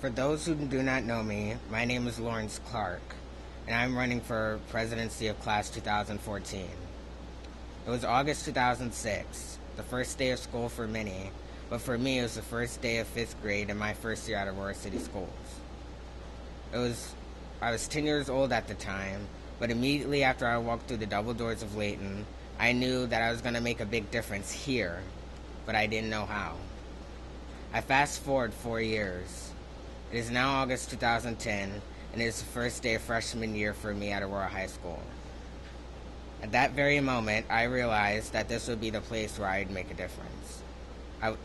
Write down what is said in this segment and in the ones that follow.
For those who do not know me, my name is Lawrence Clark, and I'm running for presidency of class 2014. It was August 2006, the first day of school for many, but for me it was the first day of 5th grade in my first year at Aurora City Schools. I was 10 years old at the time, but immediately after I walked through the double doors of Layton, I knew that I was going to make a big difference here, but I didn't know how. I fast forward 4 years. It is now August 2010, and it is the first day of freshman year for me at Aurora High School. At that very moment, I realized that this would be the place where I'd make a difference,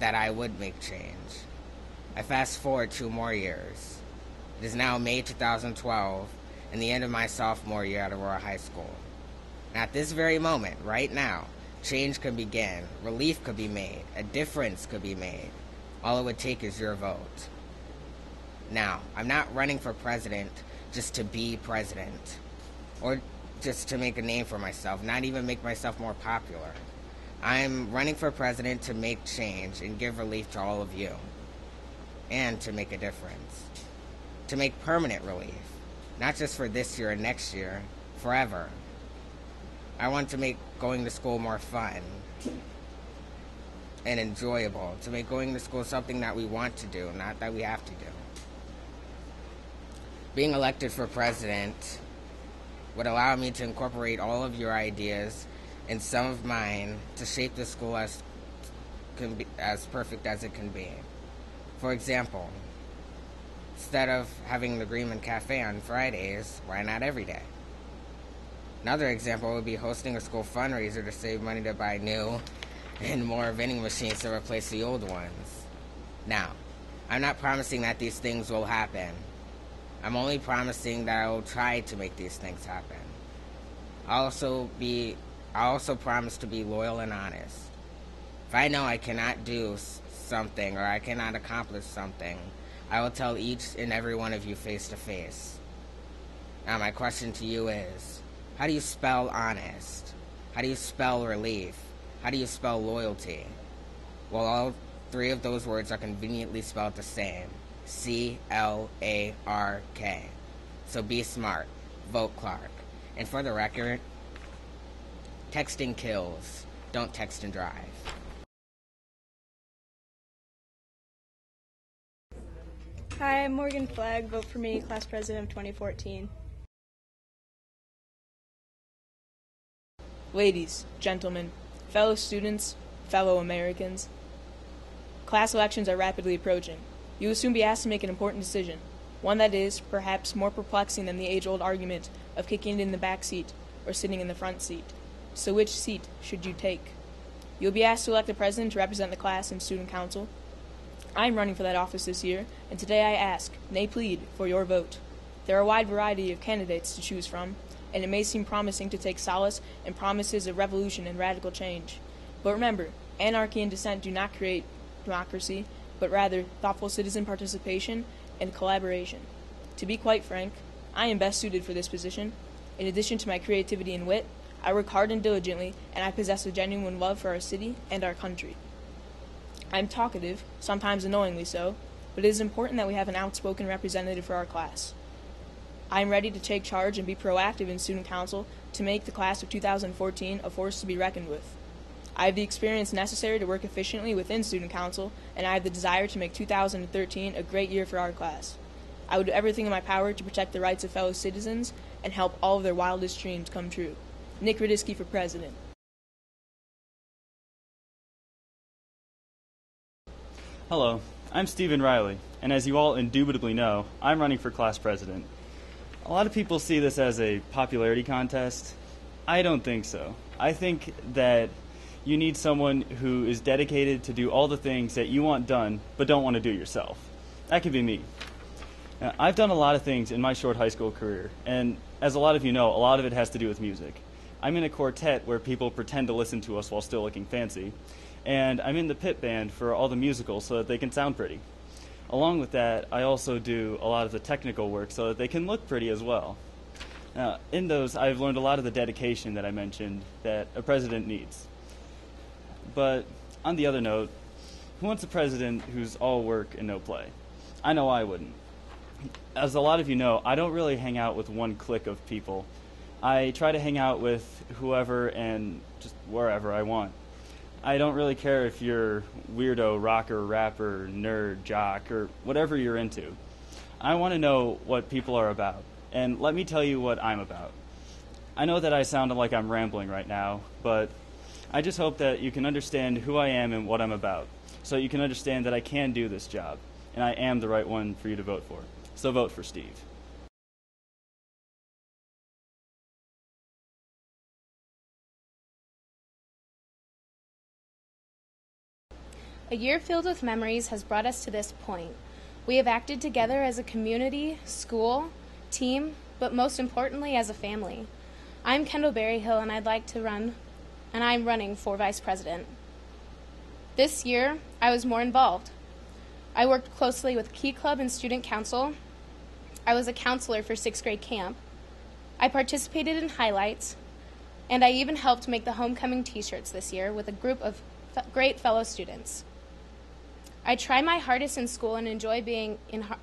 that I would make change. I fast forward 2 more years. It is now May 2012, and the end of my sophomore year at Aurora High School. And at this very moment, right now, change could begin, relief could be made, a difference could be made. All it would take is your vote. Now, I'm not running for president just to be president, or just to make a name for myself, not even make myself more popular. I'm running for president to make change and give relief to all of you, and to make a difference. To make permanent relief, not just for this year and next year, forever. I want to make going to school more fun and enjoyable, to make going to school something that we want to do, not that we have to do. Being elected for president would allow me to incorporate all of your ideas and some of mine to shape the school as perfect as it can be. For example, instead of having the Greenman Cafe on Fridays, why not every day? Another example would be hosting a school fundraiser to save money to buy new and more vending machines to replace the old ones. Now, I'm not promising that these things will happen. I'm only promising that I will try to make these things happen. I also promise to be loyal and honest. If I know I cannot do something or I cannot accomplish something, I will tell each and every one of you face to face. Now my question to you is, how do you spell honest? How do you spell relief? How do you spell loyalty? Well, all 3 of those words are conveniently spelled the same. C-L-A-R-K. So be smart. Vote Clark. And for the record, texting kills. Don't text and drive. Hi, I'm Morgan Flagg. Vote for me, class president of 2014. Ladies, gentlemen, fellow students, fellow Americans, class elections are rapidly approaching. You will soon be asked to make an important decision, one that is, perhaps, more perplexing than the age-old argument of kicking it in the back seat or sitting in the front seat. So which seat should you take? You'll be asked to elect a president to represent the class in student council. I'm running for that office this year, and today I ask, nay plead, for your vote. There are a wide variety of candidates to choose from, and it may seem promising to take solace in promises of revolution and radical change. But remember, anarchy and dissent do not create democracy, but rather thoughtful citizen participation and collaboration. To be quite frank, I am best suited for this position. In addition to my creativity and wit, I work hard and diligently, and I possess a genuine love for our city and our country. I'm talkative, sometimes annoyingly so, but it is important that we have an outspoken representative for our class. I am ready to take charge and be proactive in student council to make the class of 2014 a force to be reckoned with. I have the experience necessary to work efficiently within student council, and I have the desire to make 2013 a great year for our class. I would do everything in my power to protect the rights of fellow citizens and help all of their wildest dreams come true. Nick Radisky for president. Hello, I'm Stephen Riley, and as you all indubitably know, I'm running for class president. A lot of people see this as a popularity contest. I don't think so. I think that you need someone who is dedicated to do all the things that you want done but don't want to do yourself. That could be me. Now, I've done a lot of things in my short high school career, and as a lot of you know, a lot of it has to do with music. I'm in a quartet where people pretend to listen to us while still looking fancy, and I'm in the pit band for all the musicals so that they can sound pretty. Along with that, I also do a lot of the technical work so that they can look pretty as well. Now, in those, I've learned a lot of the dedication that I mentioned that a president needs. But on the other note, who wants a president who's all work and no play? I know I wouldn't. As a lot of you know, I don't really hang out with one clique of people. I try to hang out with whoever and just wherever I want. I don't really care if you're weirdo, rocker, rapper, nerd, jock, or whatever you're into. I want to know what people are about, and let me tell you what I'm about. I know that I sound like I'm rambling right now, but I just hope that you can understand who I am and what I'm about, so you can understand that I can do this job, and I am the right one for you to vote for. So vote for Steve. A year filled with memories has brought us to this point. We have acted together as a community, school, team, but most importantly as a family. I'm Kendall Berryhill and I'm running for Vice President. This year, I was more involved. I worked closely with Key Club and Student Council. I was a counselor for 6th grade camp. I participated in highlights, and I even helped make the homecoming t-shirts this year with a group of great fellow students. I try my hardest in school and enjoy being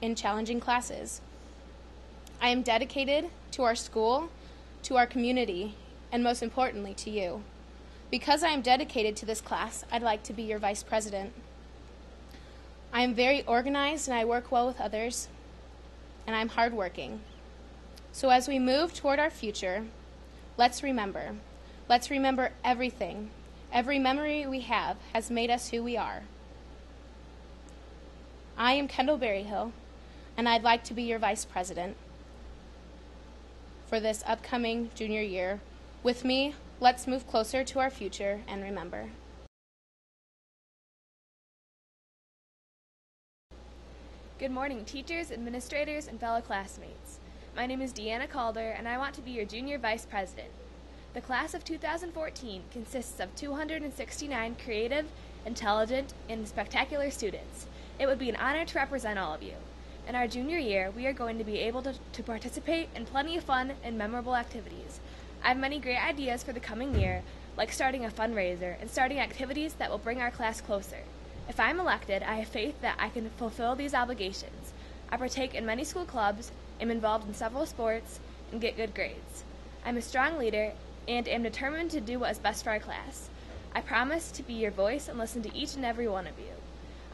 in challenging classes. I am dedicated to our school, to our community, and most importantly, to you. Because I am dedicated to this class, I'd like to be your Vice President. I am very organized and I work well with others, and I'm hardworking. So as we move toward our future, let's remember. Let's remember everything. Every memory we have has made us who we are. I am Kendall Berryhill, and I'd like to be your Vice President for this upcoming junior year. With me, let's move closer to our future and remember. Good morning, teachers, administrators, and fellow classmates. My name is Deanna Calder, and I want to be your junior vice president. The class of 2014 consists of 269 creative, intelligent, and spectacular students. It would be an honor to represent all of you. In our junior year, we are going to be able to participate in plenty of fun and memorable activities. I have many great ideas for the coming year, like starting a fundraiser and starting activities that will bring our class closer. If I am elected, I have faith that I can fulfill these obligations. I partake in many school clubs, am involved in several sports, and get good grades. I'm a strong leader and am determined to do what is best for our class. I promise to be your voice and listen to each and every one of you.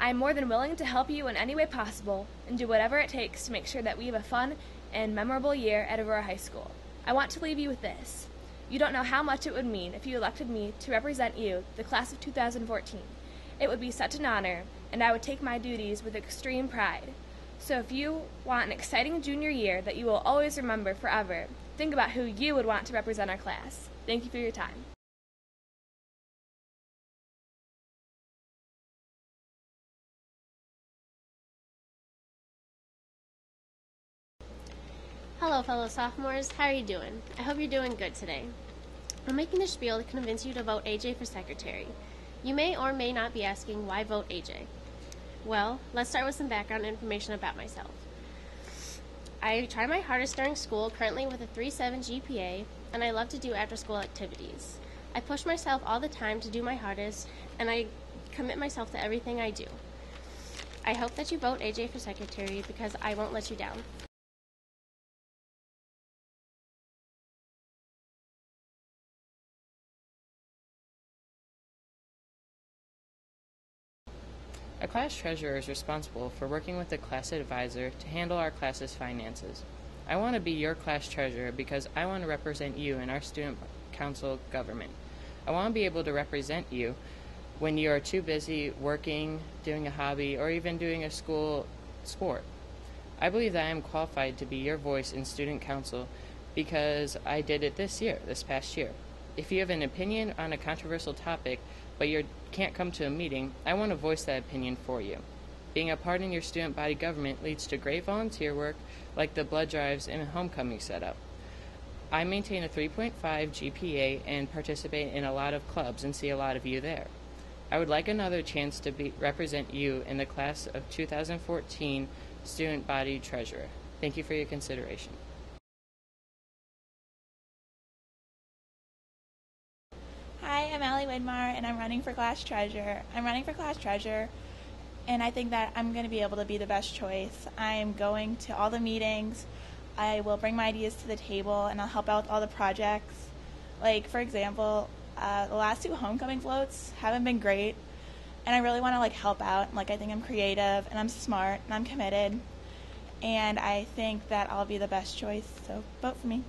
I am more than willing to help you in any way possible and do whatever it takes to make sure that we have a fun and memorable year at Aurora High School. I want to leave you with this. You don't know how much it would mean if you elected me to represent you, the class of 2014. It would be such an honor, and I would take my duties with extreme pride. So if you want an exciting junior year that you will always remember forever, think about who you would want to represent our class. Thank you for your time. Hello, fellow sophomores. How are you doing? I hope you're doing good today. I'm making this spiel to convince you to vote AJ for secretary. You may or may not be asking, why vote AJ? Well, let's start with some background information about myself. I try my hardest during school, currently with a 3.7 GPA, and I love to do after-school activities. I push myself all the time to do my hardest, and I commit myself to everything I do. I hope that you vote AJ for secretary because I won't let you down. A class treasurer is responsible for working with the class advisor to handle our class's finances. I want to be your class treasurer because I want to represent you in our student council government. I want to be able to represent you when you are too busy working, doing a hobby, or even doing a school sport. I believe that I am qualified to be your voice in student council because I did it this past year. If you have an opinion on a controversial topic, but you can't come to a meeting, I want to voice that opinion for you. Being a part in your student body government leads to great volunteer work like the blood drives and homecoming setup. I maintain a 3.5 GPA and participate in a lot of clubs and see a lot of you there. I would like another chance to represent you in the class of 2014 student body treasurer. Thank you for your consideration. Hi, I'm Allie Widmar, and I'm running for class treasurer. I'm running for class treasurer and I think that I'm going to be able to be the best choice. I'm going to all the meetings. I will bring my ideas to the table, and I'll help out with all the projects. Like, for example, the last 2 homecoming floats haven't been great, and I really want to, help out. I think I'm creative, and I'm smart, and I'm committed, and I think that I'll be the best choice, so vote for me.